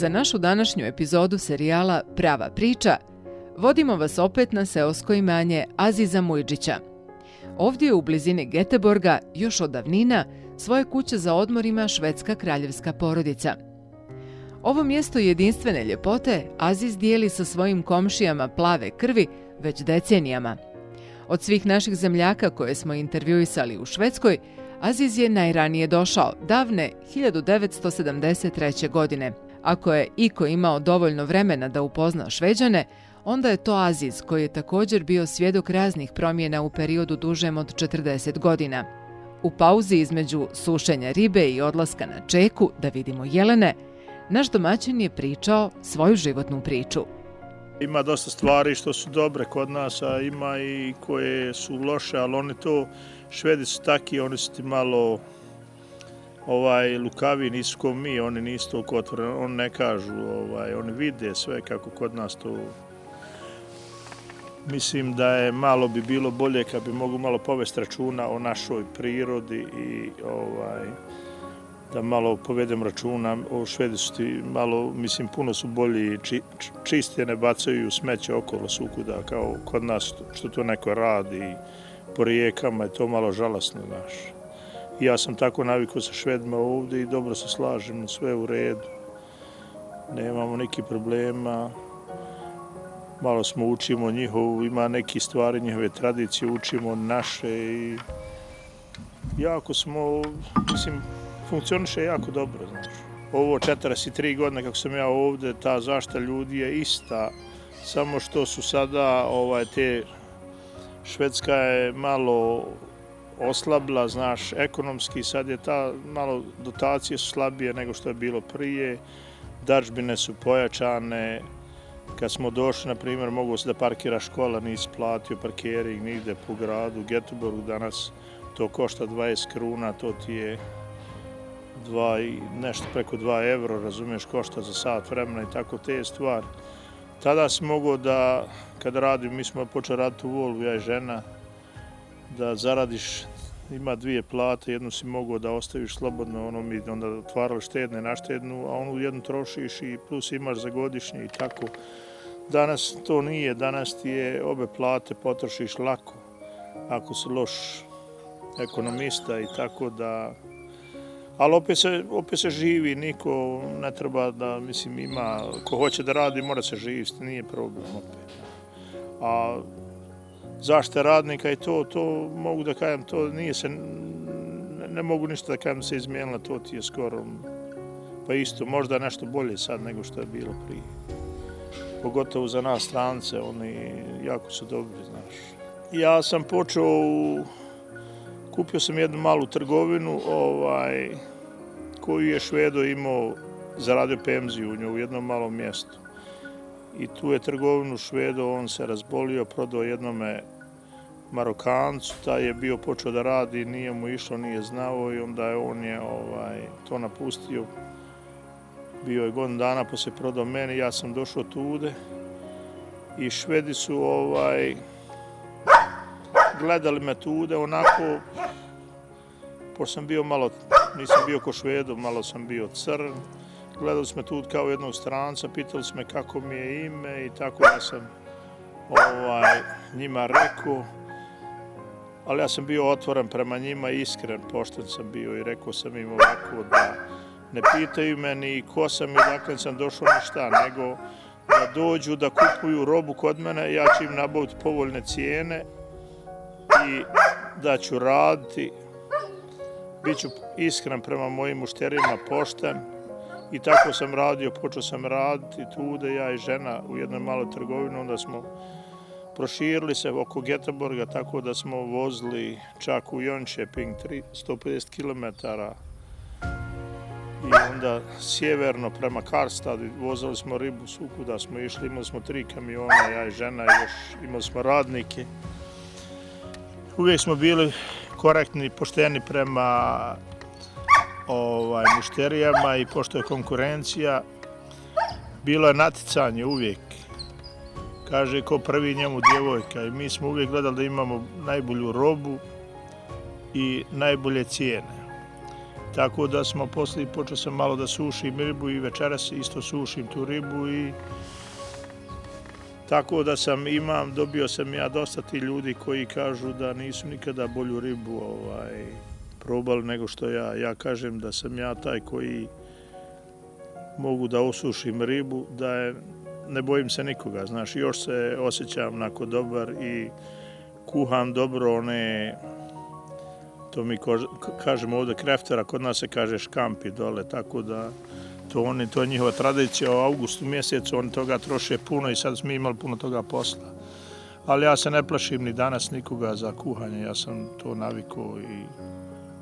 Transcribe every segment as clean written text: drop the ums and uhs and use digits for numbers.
Za našu današnju epizodu serijala Prava priča vodimo vas opet na seosko imanje Aziza Mujdžića. Ovdje u blizini Göteborga još od davnina svoje kuće za odmor ima švedska kraljevska porodica. Ovo mjesto jedinstvene ljepote Aziz dijeli sa svojim komšijama plave krvi već decenijama. Od svih naših zemljaka koje smo intervjuisali u Švedskoj, Aziz je najranije došao, davne 1973. godine. Ako je iko imao dovoljno vremena da upozna Šveđane, onda je to Aziz, koji je također bio svjedok raznih promjena u periodu dužem od 40 godina. U pauzi između sušenja ribe i odlaska na čeku da vidimo jelene, naš domaćin je pričao svoju životnu priču. Ima dosta stvari što su dobre kod nas, a ima i koje su loše, ali oni to, Švedi su taki, oni su ti malo lukavi, nisu ko mi, oni nisu toliko otvoreni, oni ne kažu, oni vide sve kako kod nas to. Mislim da je malo bi bilo bolje kad bi mogu malo povesti računa o našoj prirodi i da malo povedem računa o Švedi su ti malo, mislim, puno su bolji, čiste, ne bacaju smeće okolo svukuda kao kod nas što to neko radi po rijekama, je to malo žalosno, znaš. Ja sam tako navikao sa Švedima ovdje i dobro se slažem, sve u redu. Nemamo nekih problema. Malo smo učimo njihovu, ima neki stvari, njihove tradicije, učimo naše i jako smo, mislim, funkcioniše jako dobro, znaš. Ovo 43 godine kako sam ja ovdje, ta zaštita ljudi je ista, samo što su sada te Švedska je malo oslabila, znaš, ekonomski, sad je ta malo dotacije su slabije nego što je bilo prije, dažbine su pojačane. Kad smo došli, na primjer, mogu se da parkira škola, nisi platio parkering nigde po gradu. U Göteborgu danas to košta 20 kruna, to ti je nešto preko 2 euro, razumiješ, košta za sat vremena i tako te stvari. Tada si mogao da, kad radim, mi smo počeli raditi u Volvu, ja i žena, da zaradiš, ima 2 plate, jednu si mogao da ostaviš slobodno, mi onda otvarali štedne na štednu, a onu jednu trošiš i plus imaš za godišnje i tako. Danas to nije, danas ti je obe plate potrošiš lako, ako si loš ekonomista i tako da. Ali opet se živi, niko ne treba da, mislim, ima, ko hoće da radi mora se živiti, nije problem opet. A zaštita radnika i to mogu da kažem, to nije se, ne mogu ništa da kažem se izmijenila, to ti je skoro, pa isto, možda nešto bolje sad nego što je bilo prije. Pogotovo za nas strance, oni jako su dobri, znaš. Ja sam počeo, kupio sam jednu malu trgovinu, koju je Švedo imao, zaradio penziju u njoj u jednom malom mjestu. I tu je trgovinu Švedo, on se razbolio, prodao jednome Marokancu, taj je bio počeo da radi, nije mu išlo, nije znao i onda je on to napustio. Bio je godinu dana, pa se prodao meni, ja sam došao tude i Švedi su gledali me tude, onako, pošto sam bio malo, nisam bio ko Švedo, malo sam bio crn, gledali smo tu kao jednog stranca, pitali smo me kako mi je ime i tako ja sam njima rekao, ali ja sam bio otvoren prema njima, iskren, pošten sam bio i rekao sam im ovako da ne pitaju me ni ko sam i dakle sam došao ni šta, nego da dođu da kupuju robu kod mene, ja ću im nabaviti povoljne cijene i da ću raditi, bit ću iskren prema mojim mušterijama, pošten. I tako sam radio, počeo sam raditi tude, ja i žena u jednoj maloj trgovini, onda smo proširili se oko Göteborga, tako da smo vozili čak u Jönköping 150 km i onda sjeverno prema Karlstadu, vozili smo ribu svukuda smo išli, imali smo 3 kamiona, ja i žena, i još imali smo radnike. Uvijek smo bili korektni i pošteni prema mušterijama i pošto je konkurencija, bilo je natjecanje uvijek. Kaže ko prvi njemu djevojka i mi smo uvijek gledali da imamo najbolju robu i najbolje cijene. tako da smo poslije, počeo sam malo da sušim ribu i večeras isto sušim tu ribu i tako da dobio sam ja dosta ti ljudi koji kažu da nisu nikada bolju ribu probali nego što ja. Ja kažem da sam ja taj koji mogu da osušim ribu, ne bojim se nikoga, znaš, još se osjećam onako dobar i kuham dobro to mi kažemo ovdje kreftera, kod nas se kaže škampi dole, tako da to je njihova tradicija, u augustu mjesecu oni toga troše puno i sad smo imali puno toga posla. Ali ja se ne plašim ni danas nikoga za kuhanje, ja sam to navikao i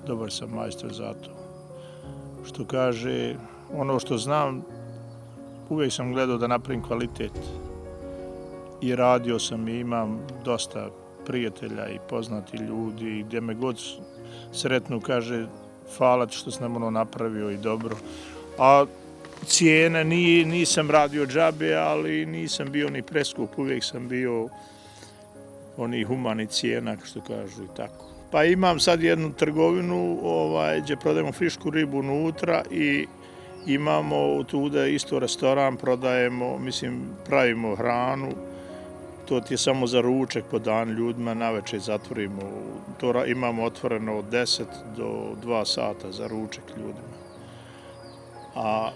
dobar sam majstor za to. Što kaže, ono što znam, uvijek sam gledao da napravim kvalitet i radio sam i imam dosta prijatelja i poznati ljudi i gdje me god sretnu kaže hvala ti što sam ono napravio i dobro. A cijene nisam radio džabe, ali nisam bio ni preskup, uvijek sam bio onih humanih cijena, što kažu i tako. Pa imam sad jednu trgovinu gdje prodajemo frišku ribu unutra i imamo tuda isto restoran, prodajemo, pravimo hranu. To ti je samo za ručak po dan ljudima, navečer zatvorimo. To imamo otvoreno od 10 do 2 sata za ručak ljudima. A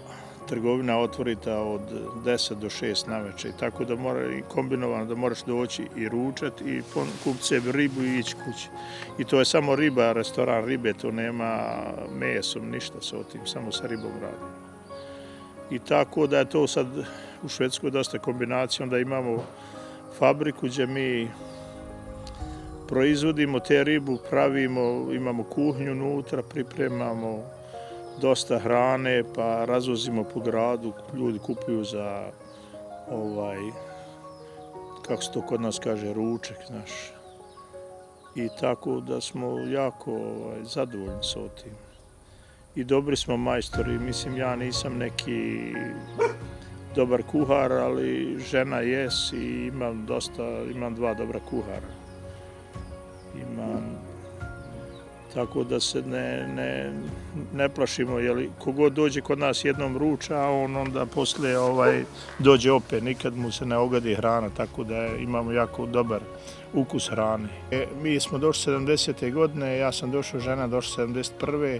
trgovina otvorita od 10 do 6 navečer. Tako da mora i kombinovano da moraš doći i ručati i kupiti sebi ribu i ići kući. I to je samo riba, restoran ribe, to nema mesom, ništa sa tim, samo sa ribom radimo. I tako da je to sad u Švedskoj dosta kombinacija, onda imamo fabriku gdje mi proizvodimo te ribu, pravimo, imamo kuhinju unutra, pripremamo dosta hrane, pa razvozimo po gradu, ljudi kupuju za kako se to kod nas kaže, ručak, znaš. I tako da smo jako zadovoljni s tim. I dobri smo majstori, ja nisam neki dobar kuhar, ali žena jes i imam 2 dobra kuhara. Tako da se ne plašimo, jer kogod dođe kod nas jednom ruča, a on onda poslije dođe opet, nikad mu se ne ogadi hrana, tako da imamo jako dobar ukus hrane. Mi smo došli 70. godine, ja sam došao, žena došla 71.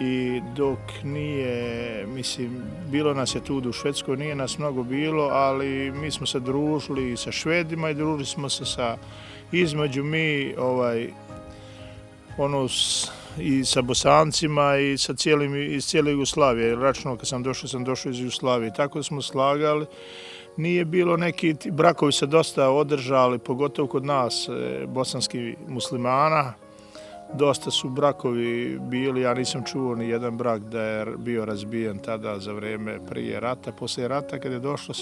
I dok nije, bilo nas je tu u Švedskoj, nije nas mnogo bilo, ali mi smo se družili sa Švedima i družili smo se između mi, i sa Bosancima i iz cijele Jugoslavije. Računao kad sam došao iz Jugoslavije. Tako da smo slagali. Nije bilo neki, brakovi se dosta održali, pogotovo kod nas, bosanskih muslimana. Dosta su brakovi bili, ja nisam čuo ni jedan brak da je bio razbijen tada za vrijeme prije rata. Poslije rata kad je došlo,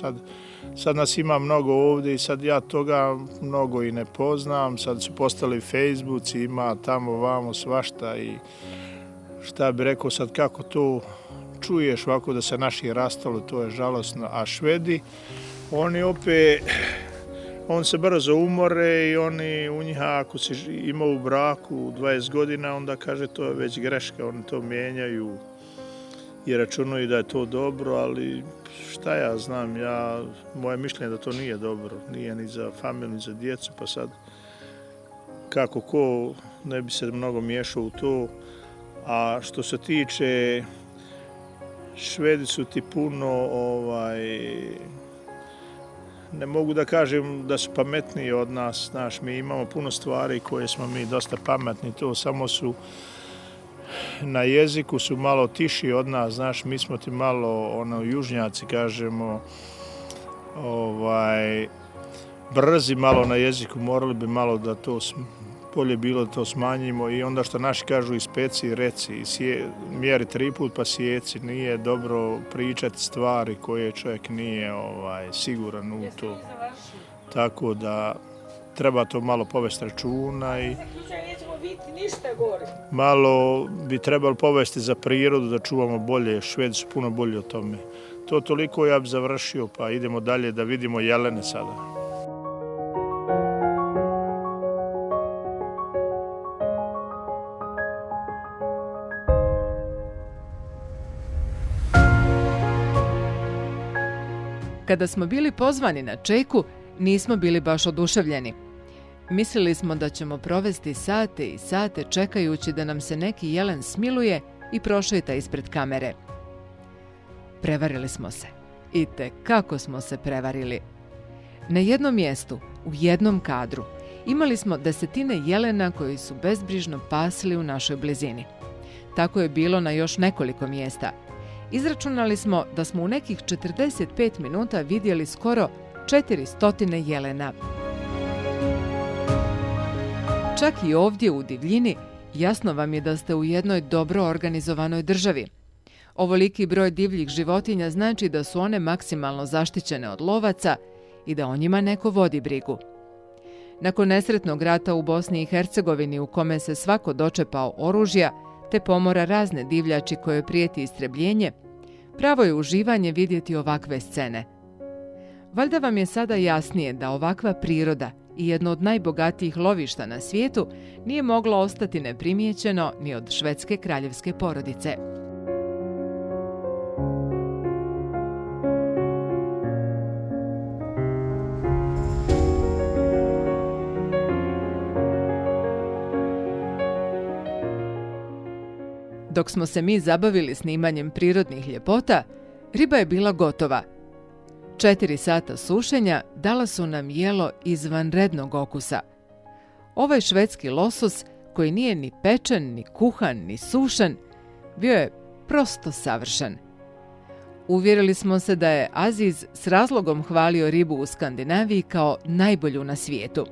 sad nas ima mnogo ovdje i sad ja toga mnogo i ne poznam. Sad su postali Facebooci, ima tamo vamo svašta i šta bi rekao sad kako to čuješ ovako da se naši rastalo, to je žalosno. A Švedi, on se brzo umore i u njih ako si imao u braku 20 godina, onda kaže to je već greška, oni to mijenjaju i računaju da je to dobro, ali šta ja znam, moje mišljenje da to nije dobro, nije ni za familiju, ni za djecu, pa sad kako ko ne bi se mnogo miješao u to. A što se tiče, Švedi su ti puno ne mogu da kažem da su pametniji od nas, znaš, mi imamo puno stvari koje smo mi dosta pametni, to samo su na jeziku su malo tiši od nas, znaš, mi smo ti malo, južnjaci kažemo, brzi malo na jeziku, morali bi malo da to bolje bilo da to smanjimo i onda što naši kažu ispeci i reci, mjeri 3 put pa sjeci, nije dobro pričati stvari koje čovjek nije siguran u to. Tako da treba to malo povesti računa i malo bi trebalo povesti za prirodu da čuvamo bolje, Švedi su puno bolji o tome. To toliko ja bi završio, pa idemo dalje da vidimo jelene sada. Kada smo bili pozvani na čeku, nismo bili baš oduševljeni. Mislili smo da ćemo provesti sate i sate čekajući da nam se neki jelen smiluje i prošeta ispred kamere. Prevarili smo se. I kako smo se prevarili. Na jednom mjestu, u jednom kadru, imali smo desetine jelena koji su bezbrižno pasili u našoj blizini. Tako je bilo na još nekoliko mjesta. Izračunali smo da smo u nekih 45 minuta vidjeli skoro 400 jelena. Čak i ovdje u divljini jasno vam je da ste u jednoj dobro organizovanoj državi. Ovoliki broj divljih životinja znači da su one maksimalno zaštićene od lovaca i da o njima neko vodi brigu. Nakon nesretnog rata u Bosni i Hercegovini u kome se svako dočepao oružja te pomora razne divljači koje prijeti istrebljenje, pravo je uživanje vidjeti ovakve scene. Valjda vam je sada jasnije da ovakva priroda i jedno od najbogatijih lovišta na svijetu nije moglo ostati neprimijećeno ni od švedske kraljevske porodice. Dok smo se mi zabavili snimanjem prirodnih ljepota, riba je bila gotova. 4 sata sušenja dala su nam jelo izvanrednog okusa. Ovaj švedski losos, koji nije ni pečen, ni kuhan, ni sušen, bio je prosto savršen. Uvjerili smo se da je Aziz s razlogom hvalio ribu u Skandinaviji kao najbolju na svijetu.